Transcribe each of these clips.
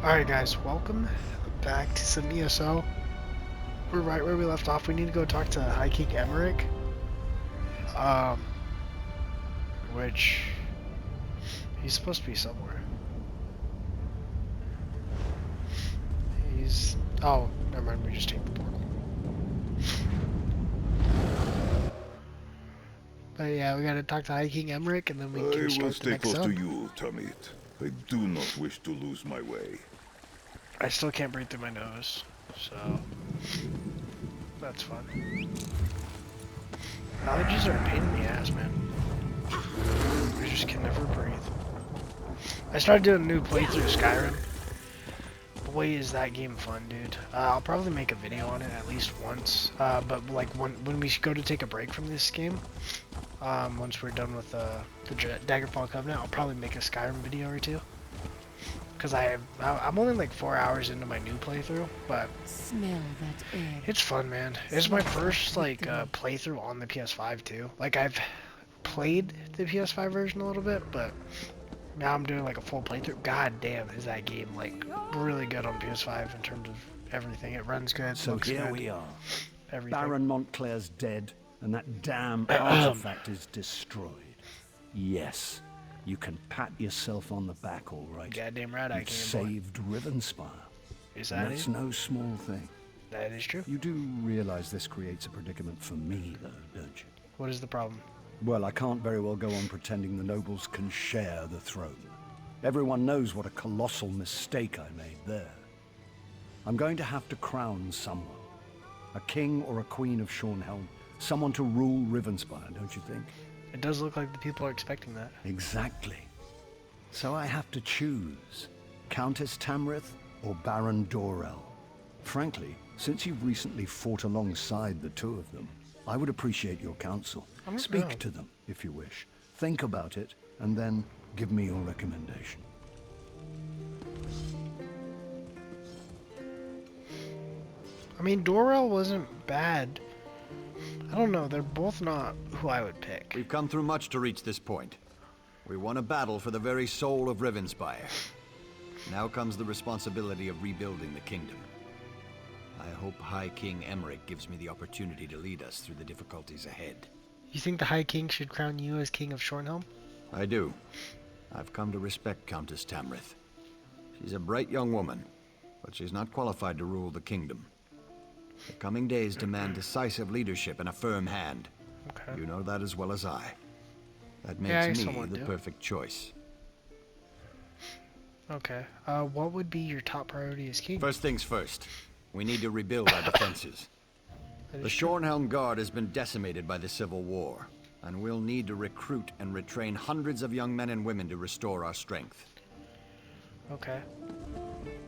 Alright guys, welcome back to some ESO. We're right where we left off. We need to go talk to High King Emmerich. Which he's supposed to be somewhere. Oh, never mind, we just take the portal. But yeah, we gotta talk to High King Emmerich and then we can start the next zone. I will stay close to you, Tamit. I do not wish to lose my way. I still can't breathe through my nose, so that's fun. Allergies are a pain in the ass, man. I just can never breathe. I started doing a new playthrough of Skyrim. Boy, is that game fun, dude. I'll probably make a video on it at least once. But like when we go to take a break from this game, once we're done with the Daggerfall Covenant, I'll probably make a Skyrim video or two. Because I'm only like 4 hours into my new playthrough, but smell that air. It's fun, man. It's my first like playthrough on the PS5 too. Like I've played the PS5 version a little bit, but now I'm doing like a full playthrough. God damn, is that game like really good on PS5 in terms of everything. It runs good. So looks here good, we are. everything. Baron Montclair's dead, and that damn artifact is destroyed. Yes. You can pat yourself on the back, all right. Goddamn right, I can. Saved Rivenspire. Is that That's no small thing. That is true. You do realize this creates a predicament for me, though, don't you? What is the problem? Well, I can't very well go on pretending the nobles can share the throne. Everyone knows what a colossal mistake I made there. I'm going to have to crown someone. A king or a queen of Shornhelm. Someone to rule Rivenspire, don't you think? It does look like the people are expecting that. Exactly. So I have to choose Countess Tamrith or Baron Dorell. Frankly, since you've recently fought alongside the two of them, I would appreciate your counsel. Speak to them, if you wish. Think about it, and then give me your recommendation. I mean, Dorell wasn't bad. I don't know, they're both not who I would pick. We've come through much to reach this point. We won a battle for the very soul of Rivenspire. Now comes the responsibility of rebuilding the kingdom. I hope High King Emmerich gives me the opportunity to lead us through the difficulties ahead. You think the High King should crown you as King of Shornhelm? I do. I've come to respect Countess Tamrith. She's a bright young woman, but she's not qualified to rule the kingdom. The coming days demand decisive leadership and a firm hand. Okay. You know that as well as I. That makes me the perfect choice. Okay. What would be your top priority as king? First things first. We need to rebuild our defenses. The Shornhelm Guard has been decimated by the Civil War, and we'll need to recruit and retrain hundreds of young men and women to restore our strength. Okay.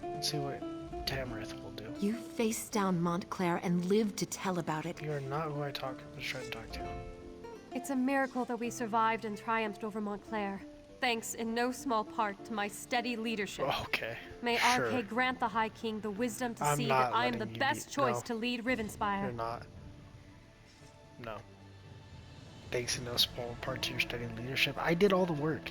Let's see what Tamrith will do. You faced down Montclair and lived to tell about it. You are not who I was trying to talk to. It's a miracle that we survived and triumphed over Montclair. Thanks in no small part to my steady leadership. Okay. May RK grant the High King the wisdom to see that I am the best choice to lead Rivenspire. You're not. No. Thanks in no small part to your steady leadership. I did all the work.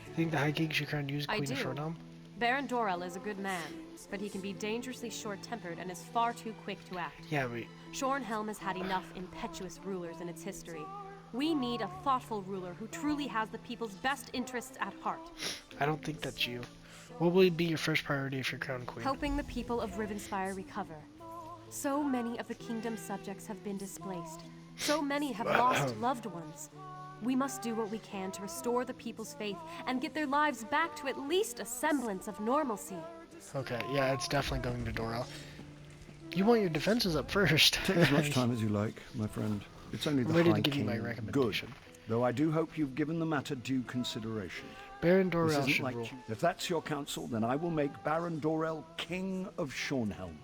You think the High King should crown you as Queen of Shornhelm? Baron Dorell is a good man, but he can be dangerously short-tempered and is far too quick to act. Yeah, Shornhelm has had enough impetuous rulers in its history. We need a thoughtful ruler who truly has the people's best interests at heart. I don't think that's you. What will be your first priority if you're crowned queen? Helping the people of Rivenspire recover. So many of the kingdom's subjects have been displaced. So many have lost loved ones. We must do what we can to restore the people's faith and get their lives back to at least a semblance of normalcy. Okay, yeah, it's definitely going to Dorell. You want your defenses up first. Take as much time as you like, my friend. It's only the High King. To give you my recommendation. Good. Though I do hope you've given the matter due consideration. Baron Dorell should rule. If that's your counsel, then I will make Baron Dorell King of Shornhelm.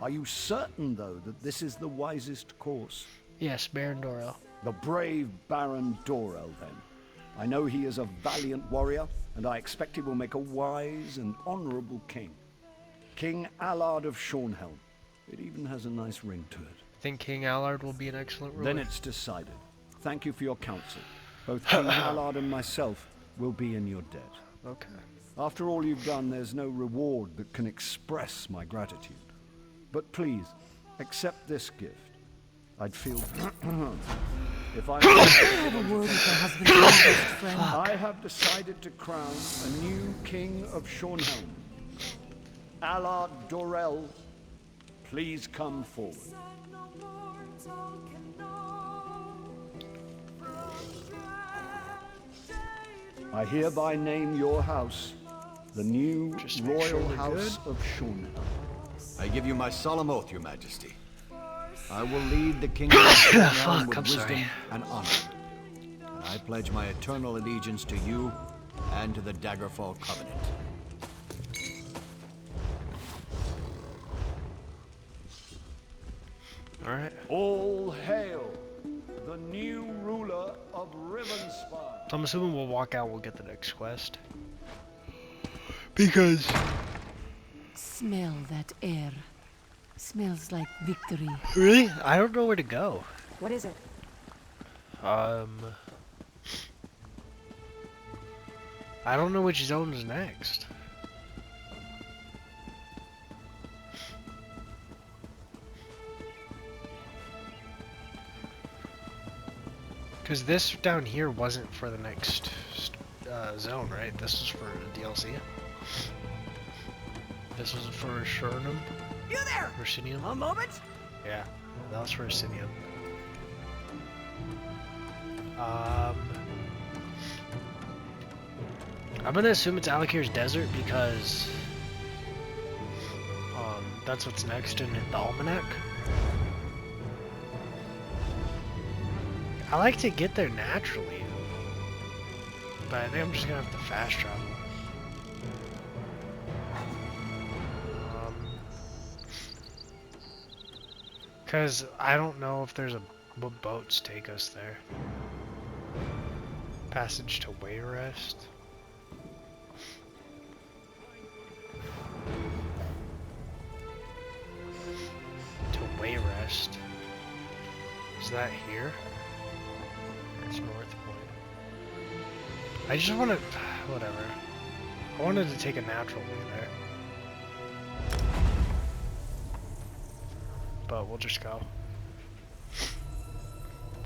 Are you certain, though, that this is the wisest course? Yes, Baron Dorell. The brave Baron Dorell, then. I know he is a valiant warrior, and I expect he will make a wise and honorable king. King Allard of Shornhelm. It even has a nice ring to it. Think King Allard will be an excellent ruler? Then it's decided. Thank you for your counsel. Both King Allard and myself will be in your debt. Okay. After all you've done, there's no reward that can express my gratitude. But please, accept this gift. I'd feel if I Have a word with your husband's best friend. I have decided to crown a new king of Shornhelm. Allard Dorel, please come forward. I hereby name your house the new Just make sure Royal we're House good. of Shornhelm. I give you my solemn oath, Your Majesty. I will lead the kingdom of Shornhelm Fuck, with I'm wisdom sorry. and honor. And I pledge my eternal allegiance to you and to the Daggerfall Covenant. Alright. All hail the new ruler of Rivenspire. So I'm assuming we'll walk out, we'll get the next quest. Because... Smell that air. Smells like victory. Really? I don't know where to go. What is it? I don't know which zone is next. Because this down here wasn't for the next zone, right? This is for the DLC. This was for Shurnum. You there! Ursinium. A moment? Yeah, that was for Ursinium. I'm gonna assume it's Alikr's Desert because that's what's next in the Almanac. I like to get there naturally, but I think I'm just gonna have to fast travel. Cause I don't know if there's what boats take us there. Passage to Wayrest. To Wayrest. Is that here? It's North Point. I just want to... whatever. I wanted to take a natural way there. But we'll just go.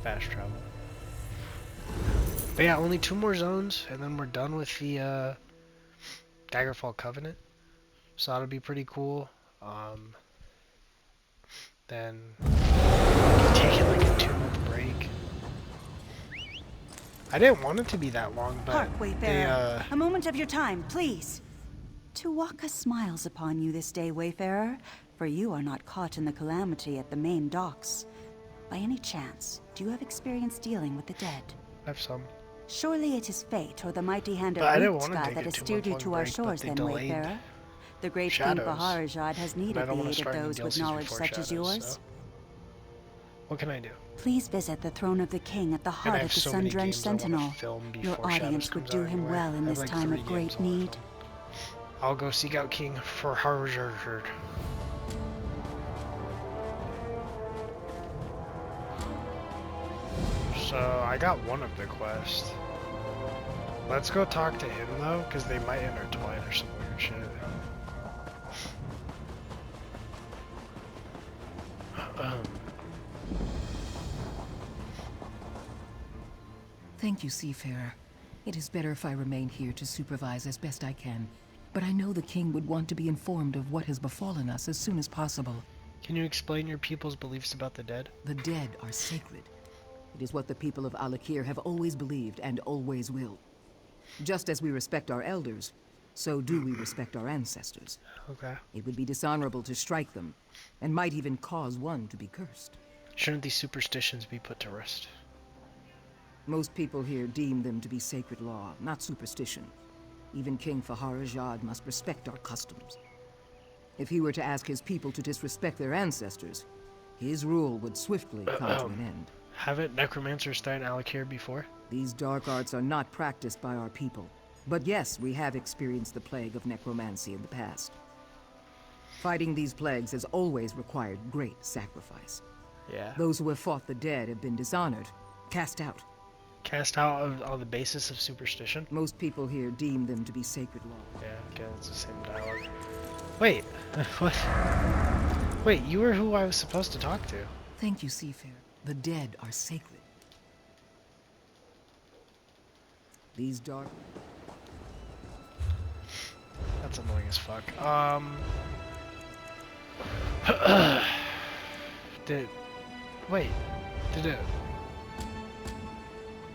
Fast travel. But yeah, only 2 more zones, and then we're done with the Daggerfall Covenant. So that'll be pretty cool. Then taking like a 2-month break. I didn't want it to be that long, but Hark, Wayfarer. A moment of your time, please. Tuwaka smiles upon you this day, Wayfarer, for you are not caught in the calamity at the main docks. By any chance, do you have experience dealing with the dead? I have some. Surely it is fate or the mighty hand But I of didn't want to Rutska take that a has steered you 2-month to our break, but shores they then, delayed Wayfarer. The great King Shadows. Baharajad has And needed I don't the want to aid of start any those with DLCs knowledge before such as Shadows, yours. so. What can I do? Please visit the throne of the king at the And I heart have of the so many sun-drenched games I wanna sentinel. film Your before Shadows audience would comes do out him anyway. well in I have this like time 3 of great games I wanna need. film. I'll go seek out King for Harjard. So I got one of the quests. Let's go talk to him though, because they might intertwine or some weird shit. Thank you, Seafarer. It is better if I remain here to supervise as best I can. But I know the king would want to be informed of what has befallen us as soon as possible. Can you explain your people's beliefs about the dead? The dead are sacred. It is what the people of Alikr have always believed and always will. Just as we respect our elders, so do we respect our ancestors. Okay. It would be dishonorable to strike them, and might even cause one to be cursed. Shouldn't these superstitions be put to rest? Most people here deem them to be sacred law, not superstition. Even King Faharajad must respect our customs. If he were to ask his people to disrespect their ancestors, his rule would swiftly come to an end. Haven't necromancers died in Alikr before? These dark arts are not practiced by our people. But yes, we have experienced the plague of necromancy in the past. Fighting these plagues has always required great sacrifice. Yeah. Those who have fought the dead have been dishonored, cast out. Cast out on the basis of superstition? Most people here deem them to be sacred law. Yeah, okay, it's the same dialogue. Wait, what? Wait, you were who I was supposed to talk to. Thank you, Seafarer. The dead are sacred. These dark... That's annoying as fuck. Did it...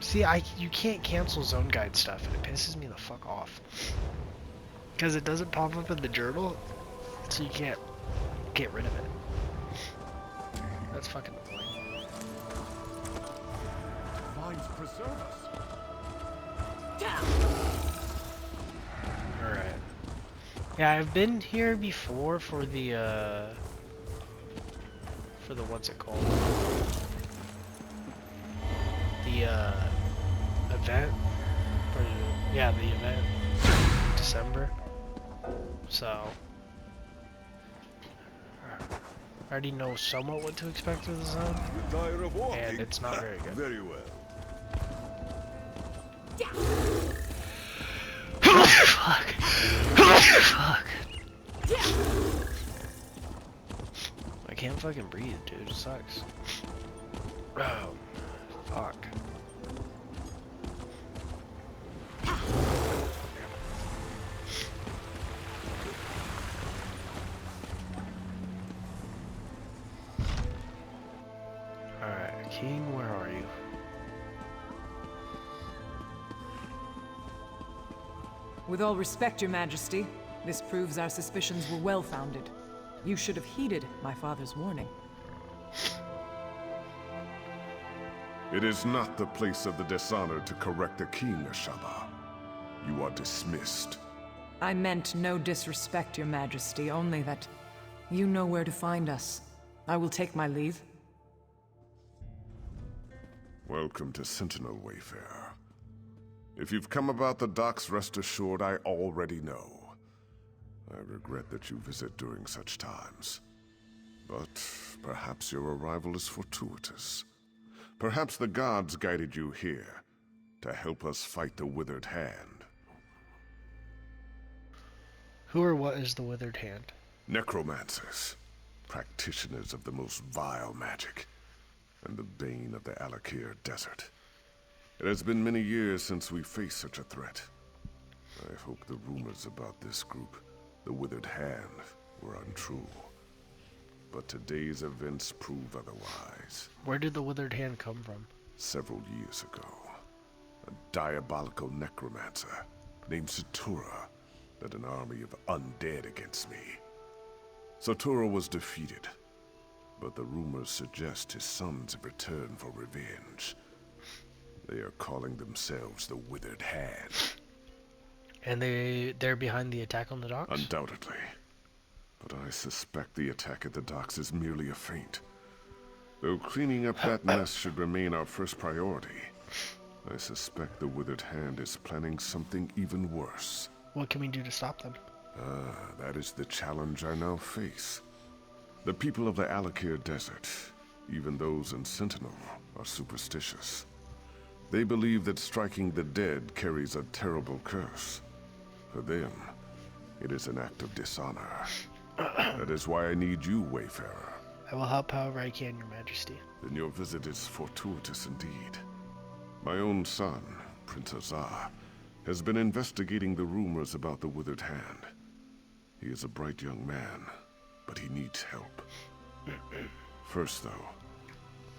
See, you can't cancel zone guide stuff, and it pisses me the fuck off. Because it doesn't pop up in the journal, so you can't get rid of it. That's fucking annoying. Vines preserve us. Alright. Yeah, I've been here before for the what's it called? The, event? Yeah, the event. December. So... I already know somewhat what to expect with the zone. You're tired of walking? And it's not very good. Very well. Fuck. Fuck. I can't fucking breathe, dude. It sucks. Oh, fuck. Alright, King, where are you? With all respect, Your Majesty, this proves our suspicions were well-founded. You should have heeded my father's warning. It is not the place of the dishonored to correct the king, Ashaba. You are dismissed. I meant no disrespect, Your Majesty, only that you know where to find us. I will take my leave. Welcome to Sentinel, Wayfarer. If you've come about the docks, rest assured I already know. I regret that you visit during such times. But perhaps your arrival is fortuitous. Perhaps the gods guided you here to help us fight the Withered Hand. Who or what is the Withered Hand? Necromancers, practitioners of the most vile magic, and the bane of the Alikr desert. It has been many years since we faced such a threat. I hope the rumors about this group, the Withered Hand, were untrue. But today's events prove otherwise. Where did the Withered Hand come from? Several years ago, a diabolical necromancer named Satura led an army of undead against me. Satura was defeated, but the rumors suggest his sons have returned for revenge. They are calling themselves the Withered Hand. And they're behind the attack on the docks? Undoubtedly. But I suspect the attack at the docks is merely a feint. Though cleaning up that mess should remain our first priority, I suspect the Withered Hand is planning something even worse. What can we do to stop them? That is the challenge I now face. The people of the Alikr desert, even those in Sentinel, are superstitious. They believe that striking the dead carries a terrible curse. For them, it is an act of dishonor. That is why I need you, Wayfarer. I will help however I can, Your Majesty. Then your visit is fortuitous indeed. My own son, Prince Azar, has been investigating the rumors about the Withered Hand. He is a bright young man, but he needs help. First, though,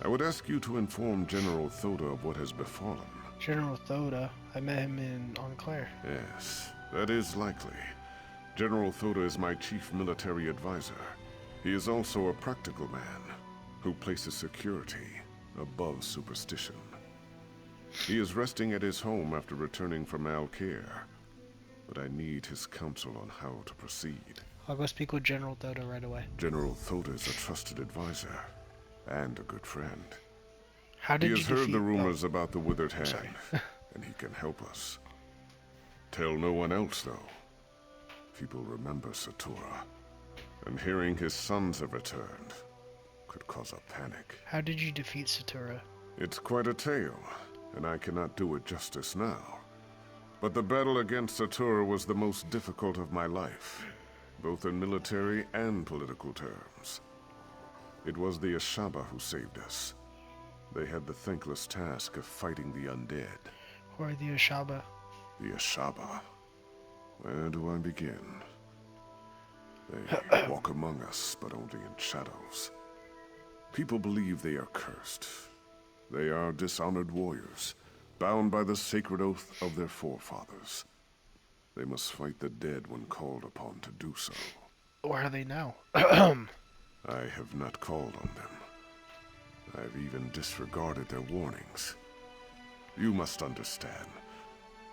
I would ask you to inform General Thoda of what has befallen. General Thoda? I met him in Alikr. Yes, that is likely. General Thoda is my chief military advisor. He is also a practical man who places security above superstition. He is resting at his home after returning from Alikr, but I need his counsel on how to proceed. I'll go speak with General Thoda right away. General Thoda is a trusted advisor and a good friend. How did He you has heard defeat... the rumors about the Withered Hand, Sorry. and he can help us. Tell no one else, though. People remember Satura, and hearing his sons have returned could cause a panic. How did you defeat Satura? It's quite a tale. and I cannot do it justice now. But the battle against Satura was the most difficult of my life, both in military and political terms. It was the Ashaba who saved us. They had the thankless task of fighting the undead. Who are the Ashaba? The Ashaba. Where do I begin? They walk among us, but only in shadows. People believe they are cursed. They are dishonored warriors, bound by the sacred oath of their forefathers. They must fight the dead when called upon to do so. Where are they now? I have not called on them. I've even disregarded their warnings. You must understand.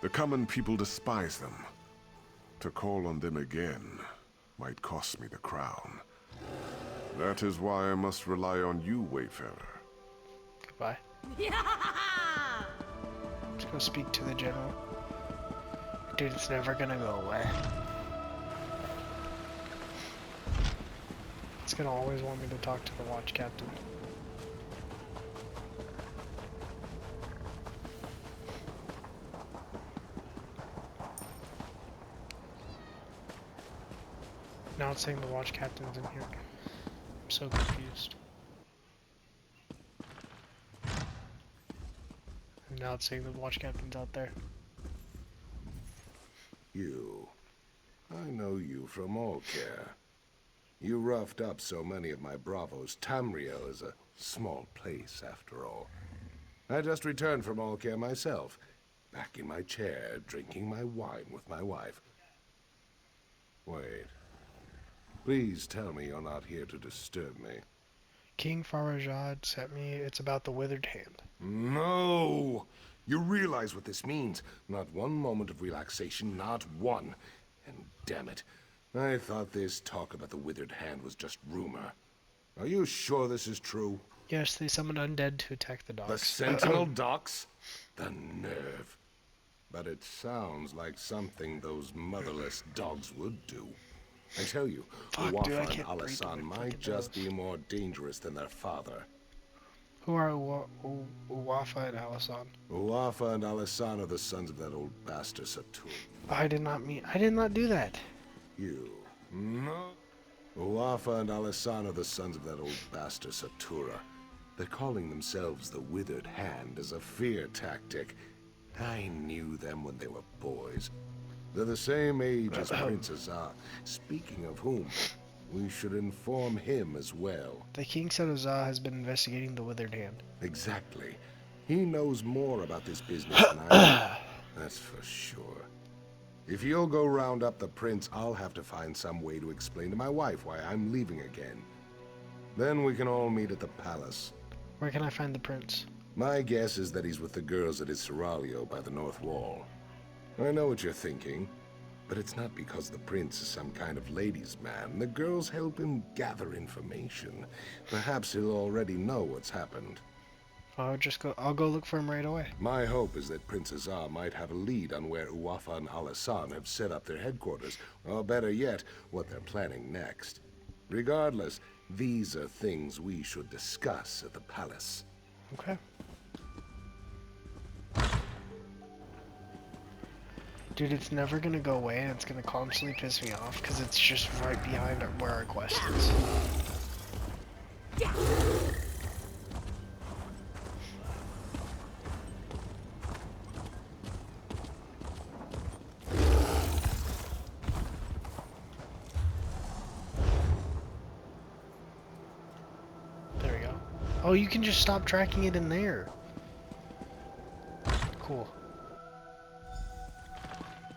The common people despise them. To call on them again might cost me the crown. That is why I must rely on you, Wayfarer. Goodbye. Let's go speak to the general. Dude, it's never gonna go away. It's gonna always want me to talk to the watch captain. Now it's saying the watch captain's in here. I'm so confused. And now it's saying the watch captain's out there. You. I know you from Alikr. You roughed up so many of my bravos. Tamriel is a small place, after all. I just returned from Alikr myself. Back in my chair, drinking my wine with my wife. Wait. Please tell me you're not here to disturb me. King Farajad sent me. It's about the withered hand. No! You realize what this means. Not one moment of relaxation, not one. And damn it, I thought this talk about the withered hand was just rumor. Are you sure this is true? Yes, they summoned undead to attack the docks. The Sentinel docks? The nerve. But it sounds like something those motherless dogs would do. I tell you, Wafa and Alisan might just be more dangerous than their father. Who are Wafa and Alisan? Wafa and Alisan are the sons of that old bastard Satur. I did not do that. You? No. Wafa and Alisan are the sons of that old bastard Satura. They're calling themselves the Withered Hand as a fear tactic. I knew them when they were boys. They're the same age as Prince Azar. Speaking of whom, we should inform him as well. The King said Azar has been investigating the Withered Hand. Exactly. He knows more about this business than I do. That's for sure. If you'll go round up the prince, I'll have to find some way to explain to my wife why I'm leaving again. Then we can all meet at the palace. Where can I find the prince? My guess is that he's with the girls at his seraglio by the north wall. I know what you're thinking, but it's not because the prince is some kind of ladies' man. The girls help him gather information. Perhaps he'll already know what's happened. I'll go look for him right away. My hope is that Prince Azar might have a lead on where Wafa and Alisan have set up their headquarters, or better yet, what they're planning next. Regardless, these are things we should discuss at the palace. Okay. Dude, it's never gonna go away, and it's gonna constantly piss me off, because it's just right behind where our quest is. There we go. Oh, you can just stop tracking it in there. Cool.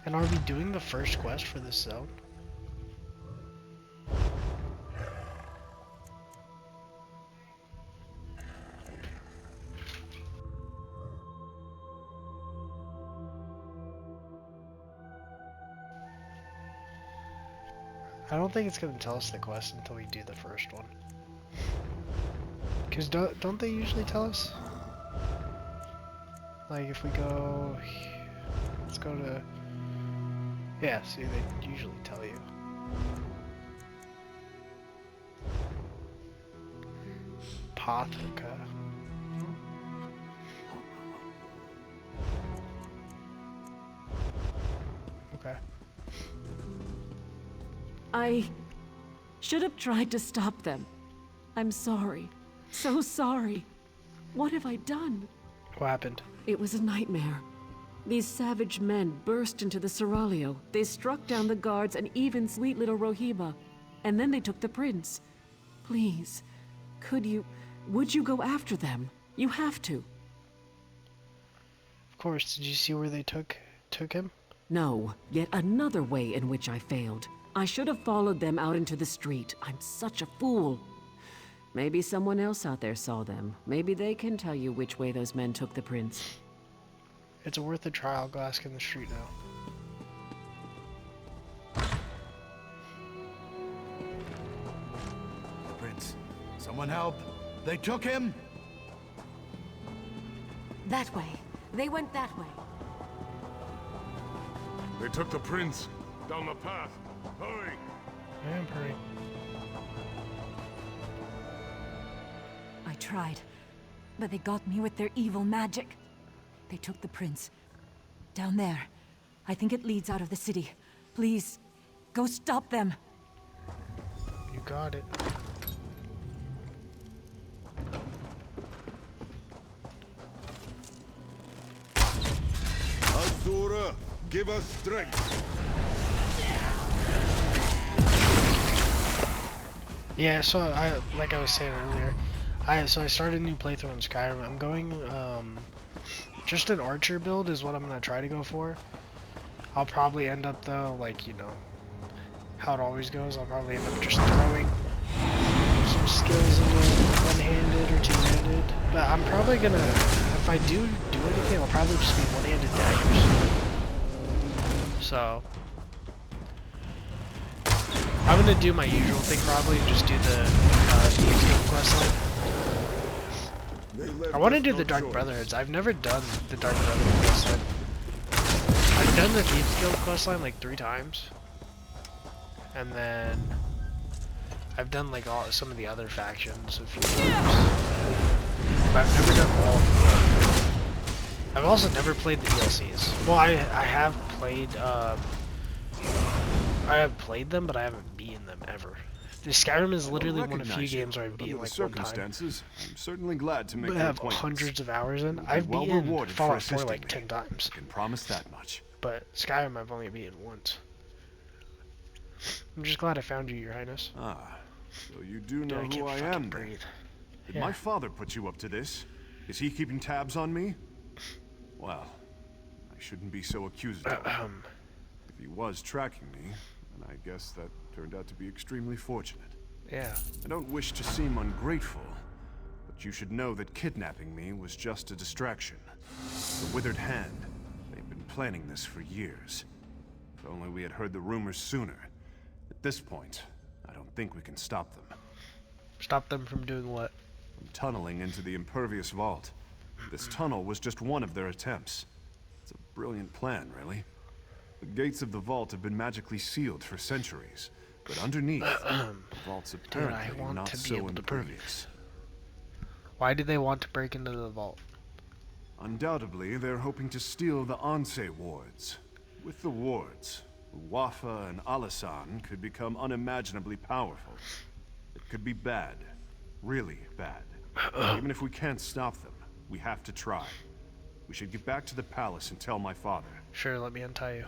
And are we doing the first quest for this zone? I don't think it's going to tell us the quest until we do the first one. Because don't they usually tell us? Like if we go... Let's go to... Yeah, see, they usually tell you. Pathika. I should have tried to stop them. I'm sorry. So sorry. What have I done? What happened? It was a nightmare. These savage men burst into the Seraglio. They struck down the guards and even sweet little Rohiba. And then they took the prince. Please, would you go after them? You have to. Of course, did you see where they took him? No, yet another way in which I failed. I should have followed them out into the street. I'm such a fool. Maybe someone else out there saw them. Maybe they can tell you which way those men took the prince. It's worth a try. I'll go ask in the street now. Prince, someone help! They took him! That way. They went that way. They took the prince. Down the path. Hurry! I am hurrying. I tried, but they got me with their evil magic. They took the prince. Down there. I think it leads out of the city. Please, go stop them. You got it. Azura, give us strength. Yeah, so like I was saying earlier, I started a new playthrough in Skyrim. I'm going just an archer build is what I'm gonna try to go for. I'll probably end up though, like, you know, how it always goes, I'll probably end up just throwing some skills into one-handed or two-handed. But I'm probably gonna, if I do anything, I'll probably just be one-handed daggers. So I'm gonna do my usual thing probably, just do the quest line. I want to do the Dark Brotherhoods. I've never done the Dark Brotherhood questline. I've done the Thieves Guild questline like 3 times, and then I've done like some of the other factions a few times, but I've never done all of them. I've also never played the DLCs. Well, I have played them, but I haven't beaten them ever. The Skyrim is literally one of the few games where I've beaten like one time. I'm certainly glad to make I have hundreds of hours in. I've beaten Fallout 4 like 10 times. I can promise that much. But Skyrim I've only beaten once. I'm just glad I found you, Your Highness. Ah, so you do know who I am. Did my father put you up to this? Is he keeping tabs on me? Well, I shouldn't be so accusatory. If he was tracking me, then I guess that turned out to be extremely fortunate. Yeah. I don't wish to seem ungrateful, but you should know that kidnapping me was just a distraction. The Withered Hand, they've been planning this for years. If only we had heard the rumors sooner. At this point, I don't think we can stop them. Stop them from doing what? From tunneling into the impervious vault. This tunnel was just one of their attempts. It's a brilliant plan, really. The gates of the vault have been magically sealed for centuries, but underneath, the vault's apparently not so impervious. Why do they want to break into the vault? Undoubtedly, they're hoping to steal the Anse wards. With the wards, Wafa and Alisan could become unimaginably powerful. It could be bad. Really bad. Even if we can't stop them, we have to try. We should get back to the palace and tell my father. Sure, let me untie you.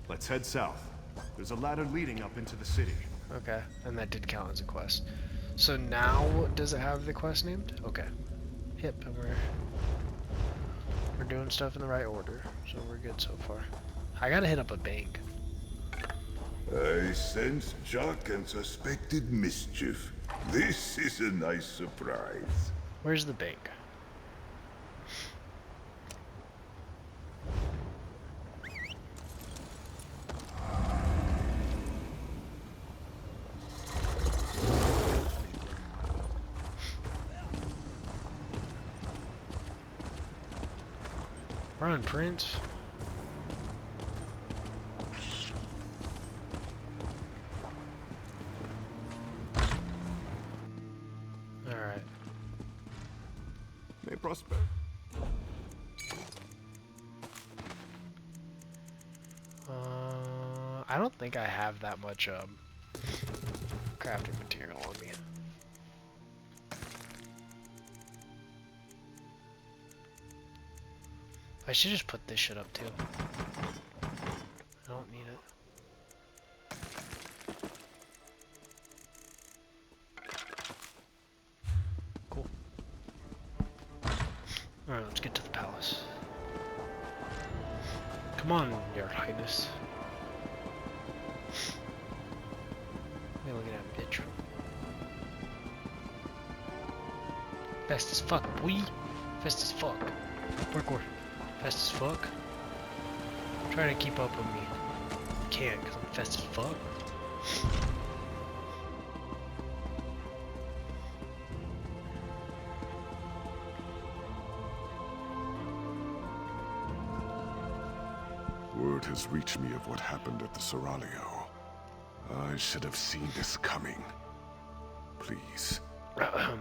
Let's head south. There's a ladder leading up into the city. Okay, and that did count as a quest. So now, does it have the quest named? Okay. Yep, and we're doing stuff in the right order, so we're good so far. I gotta hit up a bank. I sense shock and suspected mischief. This is a nice surprise. Where's the bank? Run, Prince. Alright. May prosper. I don't think I have that much crafting material on me. I should just put this shit up too. I don't need it. Cool. Alright, let's get to the palace. Come on, Your Highness. Hey, look at that bitch. Fast as fuck, boy. Fast as fuck. Parkour. Fast as fuck. Try to keep up with me. Can't, because I'm fast as fuck. Word has reached me of what happened at the Seraglio. I should have seen this coming. Please,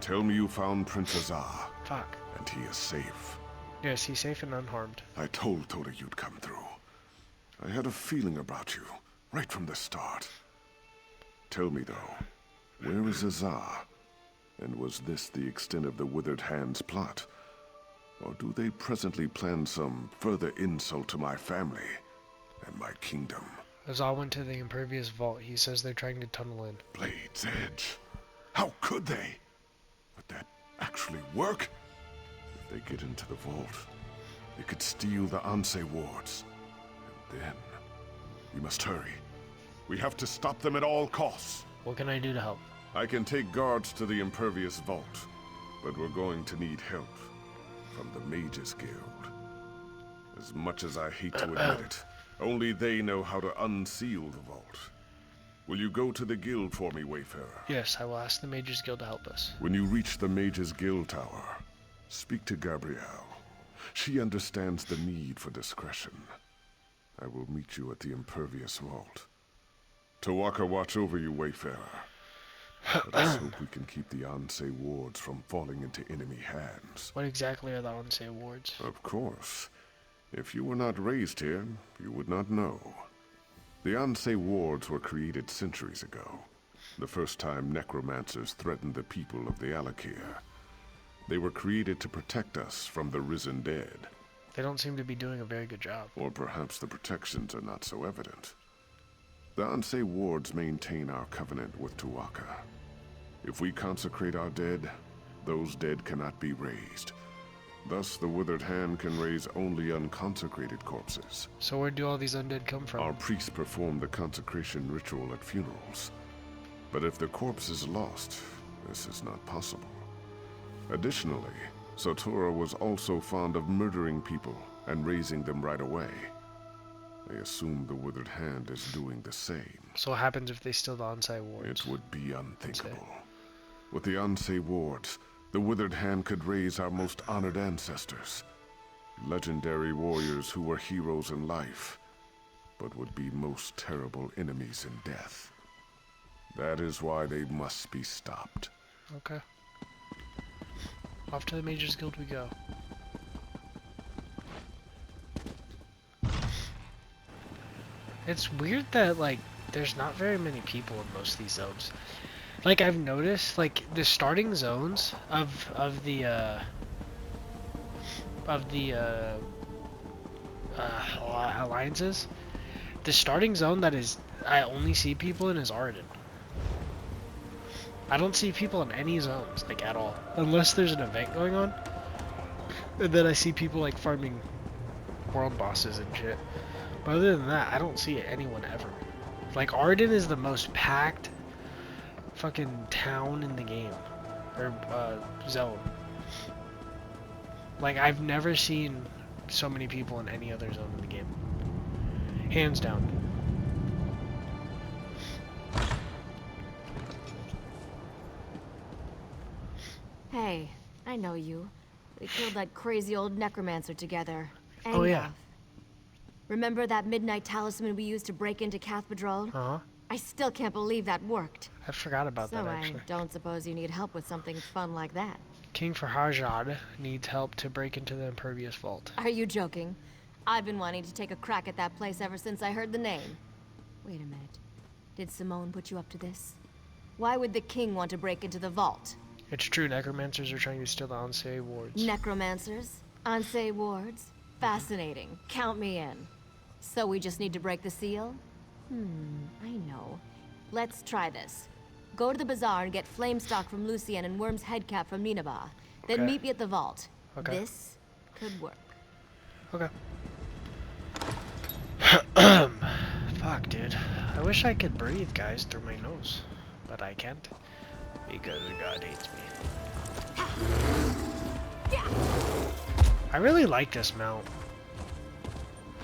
tell me you found Prince Azar. Fuck. And he is safe. Yes, he's safe and unharmed. I told Toda you'd come through. I had a feeling about you, right from the start. Tell me though, where is Azar? And was this the extent of the Withered Hand's plot? Or do they presently plan some further insult to my family and my kingdom? Azar went to the impervious vault. He says they're trying to tunnel in. Blade's Edge. How could they? Would that actually work? If they get into the vault, they could steal the Anse wards. And then, we must hurry. We have to stop them at all costs. What can I do to help? I can take guards to the impervious vault, but we're going to need help from the Mages Guild. As much as I hate to admit it, only they know how to unseal the vault. Will you go to the guild for me, Wayfarer? Yes, I will ask the Mages Guild to help us. When you reach the Mages Guild Tower, speak to Gabrielle. She understands the need for discretion. I will meet you at the impervious vault. Tawaka watch over you, Wayfarer. Let us hope we can keep the Anse wards from falling into enemy hands. What exactly are the Anse wards? Of course. If you were not raised here, you would not know. The Anse wards were created centuries ago, the first time necromancers threatened the people of the Alikr. They were created to protect us from the risen dead. They don't seem to be doing a very good job. Or perhaps the protections are not so evident. The Anse wards maintain our covenant with Tuwaka. If we consecrate our dead, those dead cannot be raised. Thus, the Withered Hand can raise only unconsecrated corpses. So where do all these undead come from? Our priests perform the consecration ritual at funerals. But if the corpse is lost, this is not possible. Additionally, Satora was also fond of murdering people and raising them right away. I assume the Withered Hand is doing the same. So what happens if they steal the Anse wards? It would be unthinkable. With the Anse wards, the Withered Hand could raise our most honored ancestors. Legendary warriors who were heroes in life, but would be most terrible enemies in death. That is why they must be stopped. Okay. Off to the Mages Guild we go. It's weird that, like, there's not very many people in most of these zones. Like, I've noticed, like, the starting zones of the alliances, the starting zone that is I only see people in is Arden. I don't see people in any zones, like, at all. Unless there's an event going on. And then I see people, like, farming world bosses and shit. But other than that, I don't see anyone ever. Like, Arden is the most packed fucking town in the game. Or, zone. Like, I've never seen so many people in any other zone in the game. Hands down. Hey, I know you. We killed that crazy old necromancer together. Oh, yeah. Remember that midnight talisman we used to break into Cathedral? Uh-huh. I still can't believe that worked. I forgot about that, actually. So I don't suppose you need help with something fun like that. King Farhajad needs help to break into the impervious vault. Are you joking? I've been wanting to take a crack at that place ever since I heard the name. Wait a minute. Did Simone put you up to this? Why would the king want to break into the vault? It's true, necromancers are trying to steal the Ansei wards. Necromancers? Ansei wards? Fascinating. Count me in. So we just need to break the seal? I know. Let's try this. Go to the bazaar and get flame stock from Lucien and Worm's head cap from Nineveh. Then Okay. meet me at the vault. Okay. This could work. Okay. Fuck, dude. I wish I could breathe, guys, through my nose. But I can't. Because God hates me. I really like this mount.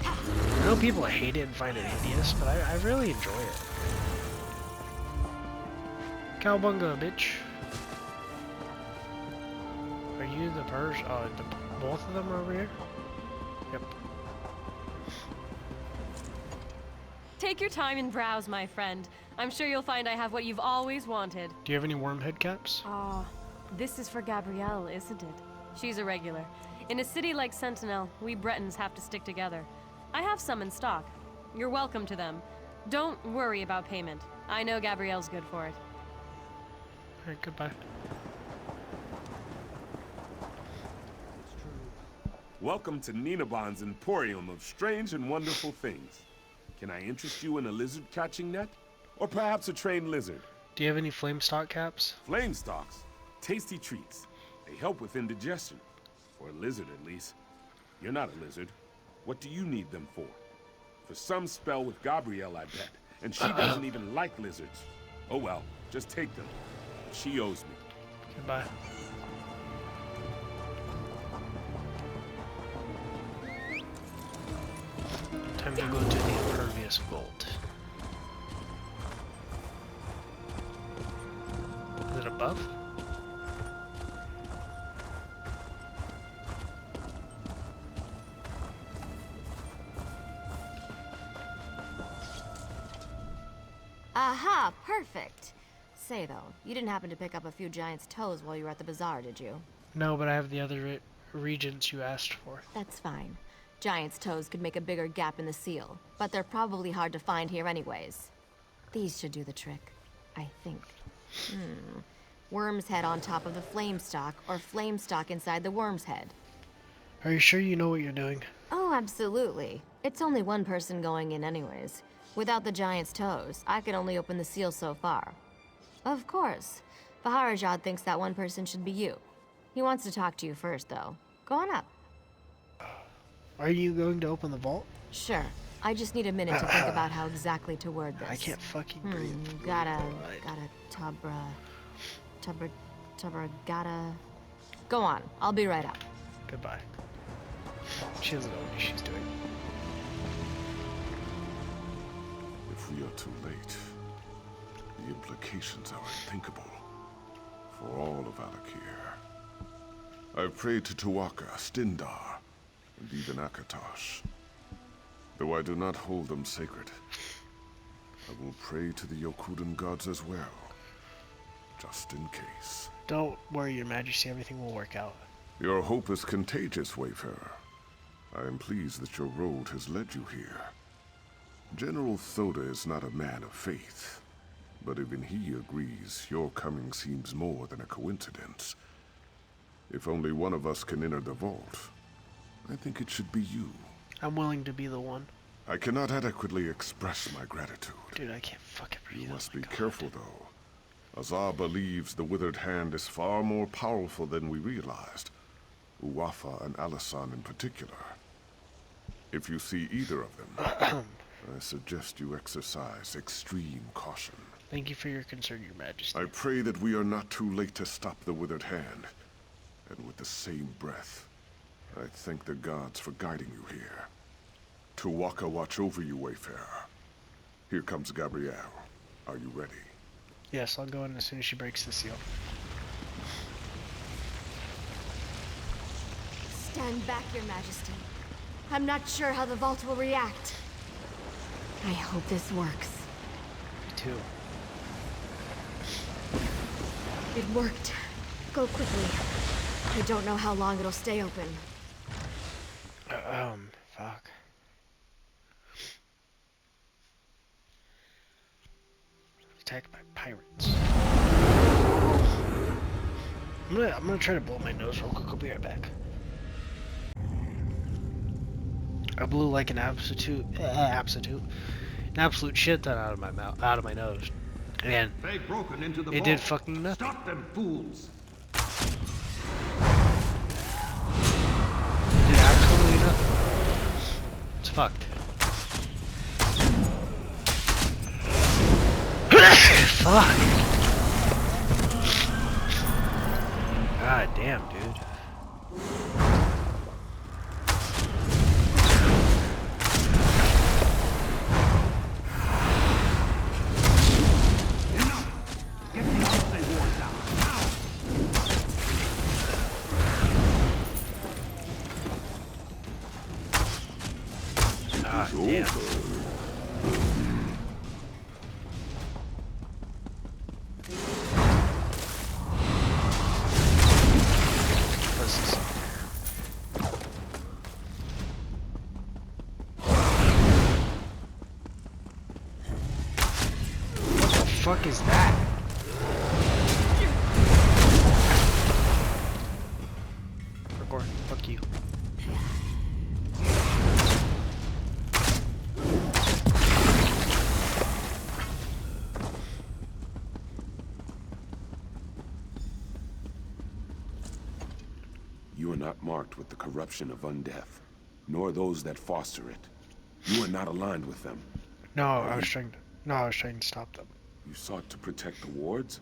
I know people hate it and find it hideous, but I really enjoy it. Cowbunga, bitch. Are you the person? Oh, both of them are over here? Yep. Take your time and browse, my friend. I'm sure you'll find I have what you've always wanted. Do you have any worm head caps? Oh, this is for Gabrielle, isn't it? She's a regular. In a city like Sentinel, we Bretons have to stick together. I have some in stock. You're welcome to them. Don't worry about payment. I know Gabrielle's good for it. Alright, goodbye. Welcome to Ninebon's Emporium of strange and wonderful things. Can I interest you in a lizard catching net? Or perhaps a trained lizard? Do you have any flame stock caps? Flame stalks. Tasty treats. They help with indigestion. For a lizard, at least. You're not a lizard. What do you need them for? For some spell with Gabrielle, I bet. And she doesn't even like lizards. Oh well, just take them. She owes me. Goodbye. Time to go to the impervious vault. Is it above? Aha, perfect. Say though, you didn't happen to pick up a few giant's toes while you were at the bazaar, did you? No, but I have the other regions you asked for. That's fine. Giant's toes could make a bigger gap in the seal, but they're probably hard to find here anyways. These should do the trick, I think. Worm's head on top of the flame stock, or flame stock inside the worm's head. Are you sure you know what you're doing? Oh, absolutely. It's only one person going in anyways. Without the giant's toes, I could only open the seal so far. Of course. Baharajad thinks that one person should be you. He wants to talk to you first, though. Go on up. Are you going to open the vault? Sure. I just need a minute to think about how exactly to word this. I can't fucking breathe. Gotta Go on. I'll be right up. Goodbye. She doesn't know what she's doing. If we are too late, the implications are unthinkable for all of Alikr. I've prayed to Tuwaka, Stindar, and even Akatosh. Though I do not hold them sacred, I will pray to the Yokudan gods as well, just in case. Don't worry, Your Majesty. Everything will work out. Your hope is contagious, Wayfarer. I am pleased that your road has led you here. General Thoda is not a man of faith, but even he agrees your coming seems more than a coincidence. If only one of us can enter the vault, I think it should be you. I'm willing to be the one. I cannot adequately express my gratitude. Dude, I can't fucking breathe. You must be careful, though. Azar believes the Withered Hand is far more powerful than we realized. Uwafa and Alisan in particular. If you see either of them, I suggest you exercise extreme caution. Thank you for your concern, Your Majesty. I pray that we are not too late to stop the Withered Hand. And with the same breath, I thank the gods for guiding you here. Tuwaka watch over you, Wayfarer. Here comes Gabrielle. Are you ready? Yes, I'll go in as soon as she breaks the seal. Stand back, Your Majesty. I'm not sure how the vault will react. I hope this works. Me too. It worked. Go quickly. I don't know how long it'll stay open. Fuck. attacked by pirates. I'm gonna try to blow my nose real quick. I'll be right back. I blew like an absolute shit ton out of my mouth, out of my nose, and They've broken into the it vault. did fucking nothing. Stop them fools! It did absolutely nothing. It's fucked. Fuck. God damn, dude. Damn. What the fuck is that? Record. Fuck you. You are not marked with the corruption of undeath, nor those that foster it. You are not aligned with them. No, I was trying to stop them. You sought to protect the wards?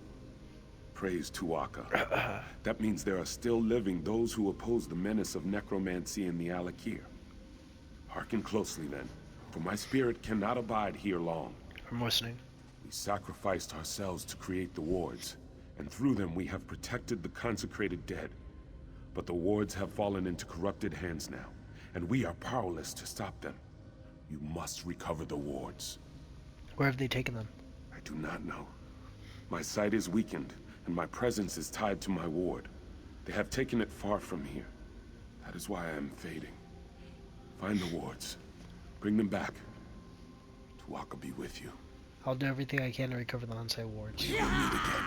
Praise Tuaka. That means there are still living those who oppose the menace of necromancy in the Alikr. Hearken closely then, for my spirit cannot abide here long. I'm listening. We sacrificed ourselves to create the wards, and through them we have protected the consecrated dead. But the wards have fallen into corrupted hands now, and we are powerless to stop them. You must recover the wards. Where have they taken them? I do not know. My sight is weakened, and my presence is tied to my ward. They have taken it far from here. That is why I am fading. Find the wards. Bring them back. Tuaka be with you. I'll do everything I can to recover the on-site wards. We will meet again.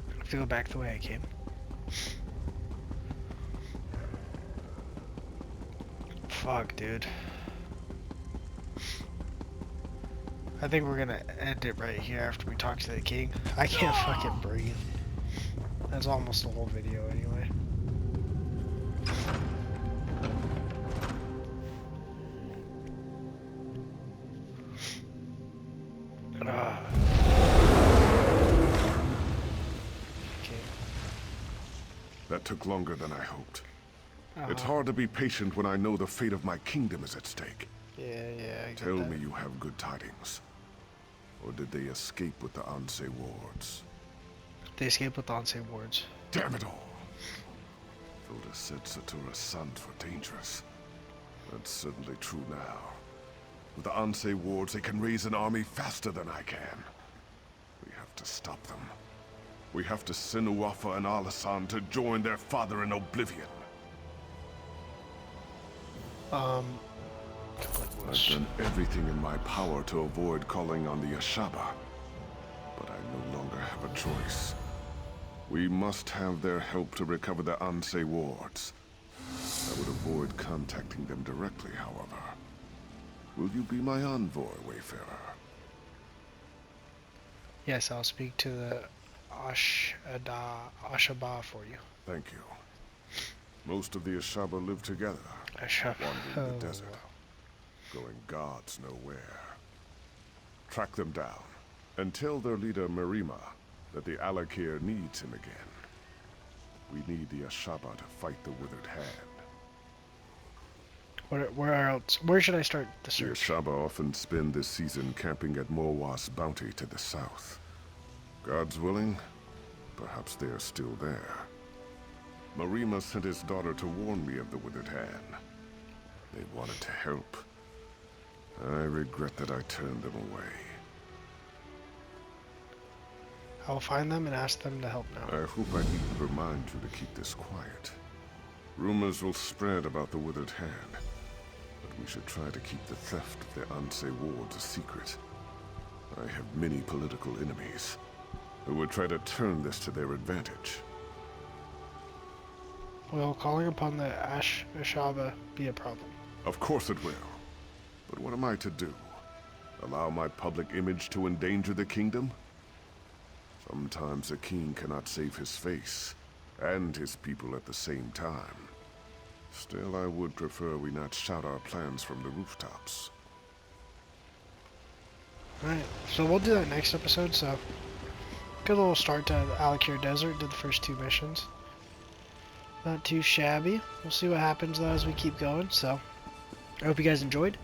I have to go back the way I came. Fuck, dude. I think we're gonna end it right here after we talk to the king. I can't fucking breathe. That's almost the whole video anyway. That took longer than I hoped. It's hard to be patient when I know the fate of my kingdom is at stake. Yeah, I get Tell that. me you have good tidings. Or did they escape with the Anse wards? They escaped with the on-site wards. Damn it all! Voda said Satura's sons were dangerous. That's certainly true now. With the Anse wards, they can raise an army faster than I can. We have to stop them. We have to send Uafa and Alisan to join their father in oblivion. I've done everything in my power to avoid calling on the Ashaba. But I no longer have a choice. We must have their help to recover the Anse wards. I would avoid contacting them directly, however. Will you be my envoy, Wayfarer? Yes, I'll speak to the Ashaba for you. Thank you. Most of the Ashaba live together, wandering the desert, going gods know where. Track them down, and tell their leader Marima that the Alikr needs him again. We need the Ashaba to fight the Withered Hand. Where else? Where should I start the search? The Ashaba often spend this season camping at Morwas Bounty to the south. God's willing, perhaps they are still there. Marima sent his daughter to warn me of the Withered Hand. They wanted to help. I regret that I turned them away. I'll find them and ask them to help now. I hope I needn't remind you to keep this quiet. Rumors will spread about the Withered Hand, but we should try to keep the theft of the Anse wards a secret. I have many political enemies who would try to turn this to their advantage. Will calling upon the Ashaba be a problem? Of course it will. But what am I to do? Allow my public image to endanger the kingdom? Sometimes a king cannot save his face and his people at the same time. Still, I would prefer we not shout our plans from the rooftops. Alright, so we'll do that next episode, so good little start to the Alikr Desert, did the first 2 missions. Not too shabby. We'll see what happens though as we keep going, so I hope you guys enjoyed.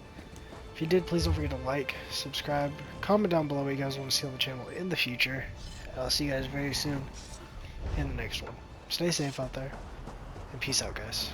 If you did, please don't forget to like, subscribe, comment down below what you guys want to see on the channel in the future. And I'll see you guys very soon in the next one. Stay safe out there, and peace out, guys.